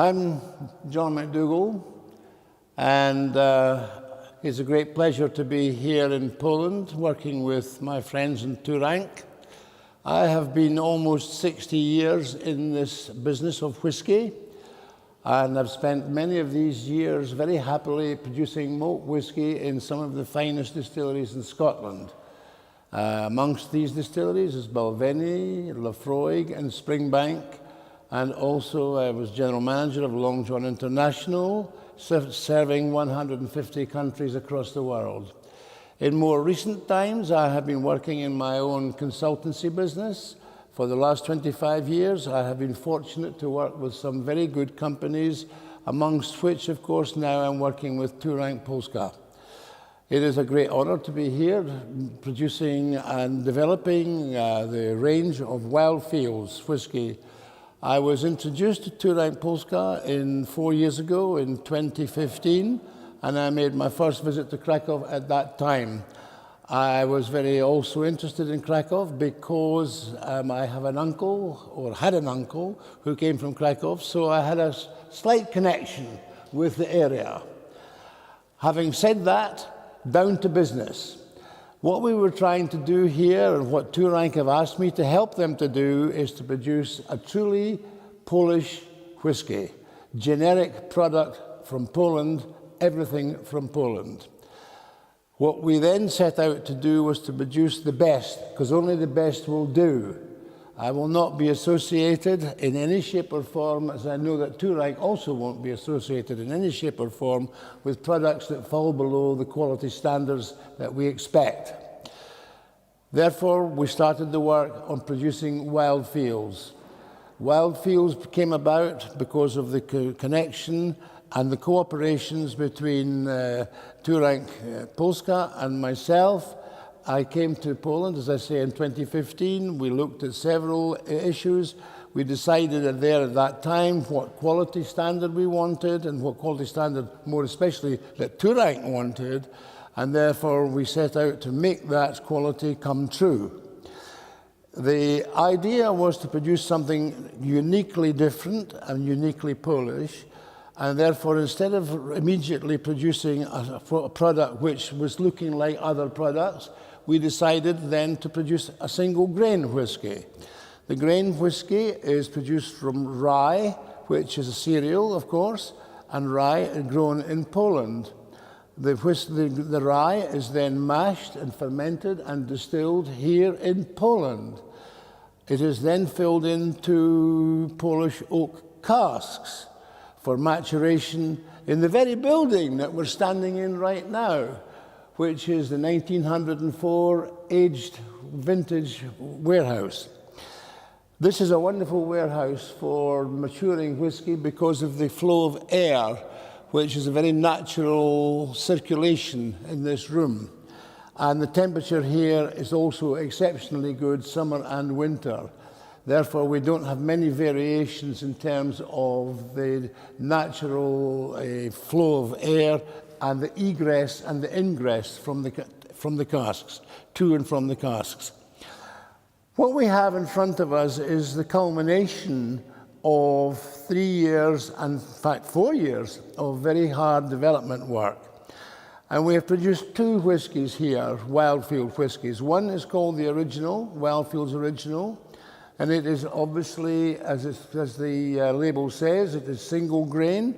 I'm John McDougall, and it's a great pleasure to be here in Poland working with my friends in Turank. I have been almost 60 years in this business of whiskey, and I've spent many of these years very happily producing malt whiskey in some of the finest distilleries in Scotland. Amongst these distilleries is Balvenie, Laphroaig and Springbank, and also I was general manager of Long John International, serving 150 countries across the world. In more recent times, I have been working in my own consultancy business. For the last 25 years, I have been fortunate to work with some very good companies, amongst which, of course, now I'm working with Turank Polska. It is a great honor to be here, producing and developing the range of Wild Fields whiskey. I was introduced to Turank Polska 4 years ago, in 2015, and I made my first visit to Krakow at that time. I was very also interested in Krakow because I have an uncle, or had an uncle, who came from Krakow, so I had a slight connection with the area. Having said that, down to business. What we were trying to do here, and what Turank have asked me to help them to do, is to produce a truly Polish whiskey, generic product from Poland, everything from Poland. What we then set out to do was to produce the best, because only the best will do. I will not be associated in any shape or form, as I know that Turank also won't be associated in any shape or form with products that fall below the quality standards that we expect. Therefore, we started the work on producing Wild Fields. Wild Fields came about because of the connection and the cooperations between Turank Polska and myself. I came to Poland, as I say, in 2015. We looked at several issues. We decided at that time what quality standard we wanted and what quality standard, more especially, that Turank wanted, and therefore we set out to make that quality come true. The idea was to produce something uniquely different and uniquely Polish, and therefore, instead of immediately producing a product which was looking like other products, we decided then to produce a single grain whiskey. The grain whiskey is produced from rye, which is a cereal, of course, and rye grown in Poland. The rye is then mashed and fermented and distilled here in Poland. It is then filled into Polish oak casks for maturation in the very building that we're standing in right now, which is the 1904 aged vintage warehouse. This is a wonderful warehouse for maturing whiskey because of the flow of air, which is a very natural circulation in this room. And the temperature here is also exceptionally good, summer and winter. Therefore, we don't have many variations in terms of the natural flow of air and the egress and the ingress from the casks, to and from the casks. What we have in front of us is the culmination of 3 years, and in fact 4 years, of very hard development work. And we have produced 2 whiskies here, Wildfield whiskies. One is called the Original, Wildfield's Original, and it is obviously, as the label says, it is single grain.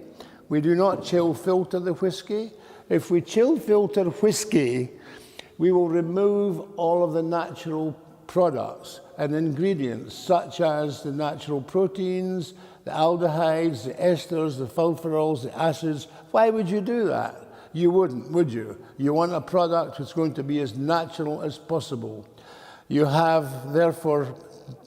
We do not chill filter the whiskey. If we chill filter whiskey, we will remove all of the natural products and ingredients, such as the natural proteins, the aldehydes, the esters, the sulfurols, the acids. Why would you do that? You wouldn't, would you? You want a product that's going to be as natural as possible. You have, therefore,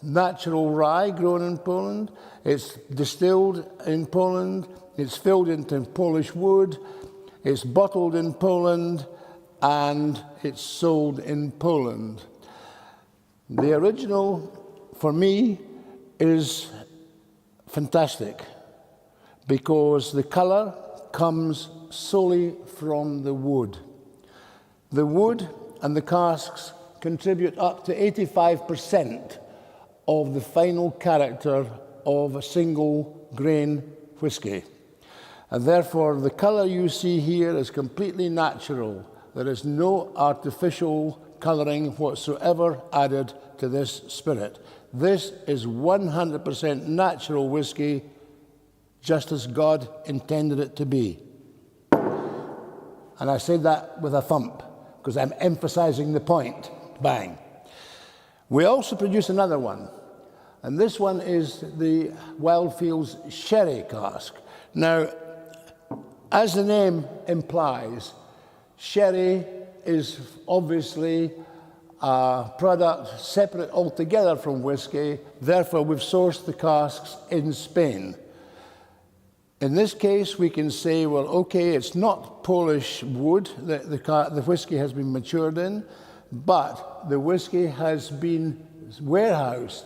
natural rye grown in Poland. It's distilled in Poland. It's filled into Polish wood. It's bottled in Poland, and it's sold in Poland. The Original, for me, is fantastic because the color comes solely from the wood. The wood and the casks contribute up to 85% of the final character of a single grain whisky. And therefore, the colour you see here is completely natural. There is no artificial colouring whatsoever added to this spirit. This is 100% natural whisky, just as God intended it to be. And I say that with a thump, because I'm emphasizing the point. Bang. We also produce another one, and this one is the Wildfields Sherry Cask. Now, as the name implies, sherry is obviously a product separate altogether from whisky. Therefore, we've sourced the casks in Spain. In this case, we can say, well, okay, it's not Polish wood that the whisky has been matured in, but the whisky has been warehoused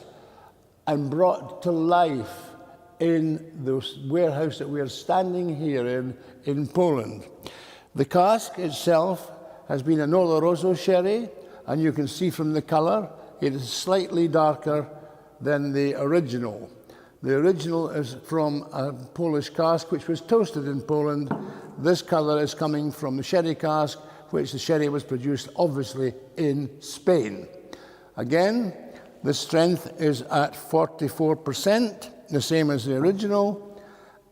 and brought to life in the warehouse that we are standing here in Poland. The cask itself has been an Oloroso sherry, and you can see from the colour, it is slightly darker than the original. The original is from a Polish cask, which was toasted in Poland. This colour is coming from the sherry cask, which the sherry was produced, obviously, in Spain. Again, the strength is at 44%, the same as the original,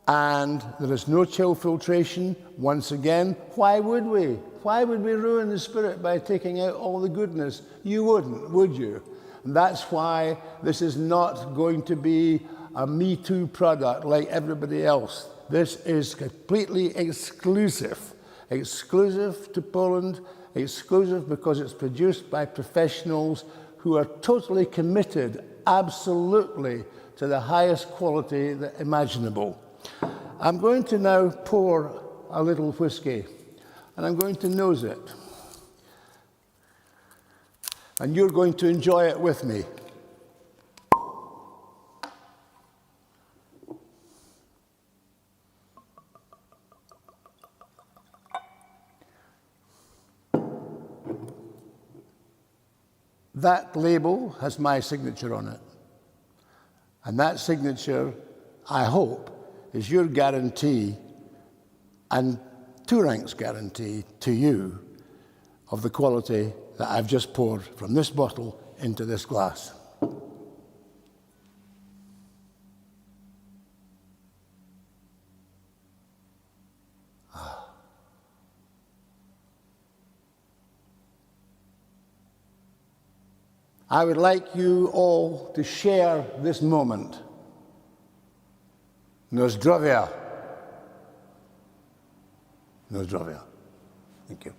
and there is no chill filtration. Once again, why would we? Why would we ruin the spirit by taking out all the goodness? You wouldn't, would you? And that's why this is not going to be a Me Too product like everybody else. This is completely exclusive to Poland, exclusive because it's produced by professionals who are totally committed, absolutely, to the highest quality imaginable. I'm going to now pour a little whisky, and I'm going to nose it. And you're going to enjoy it with me. That label has my signature on it. And that signature, I hope, is your guarantee and Two Rank's guarantee to you of the quality that I've just poured from this bottle into this glass. I would like you all to share this moment. No zdrowia. No zdrowia. Thank you.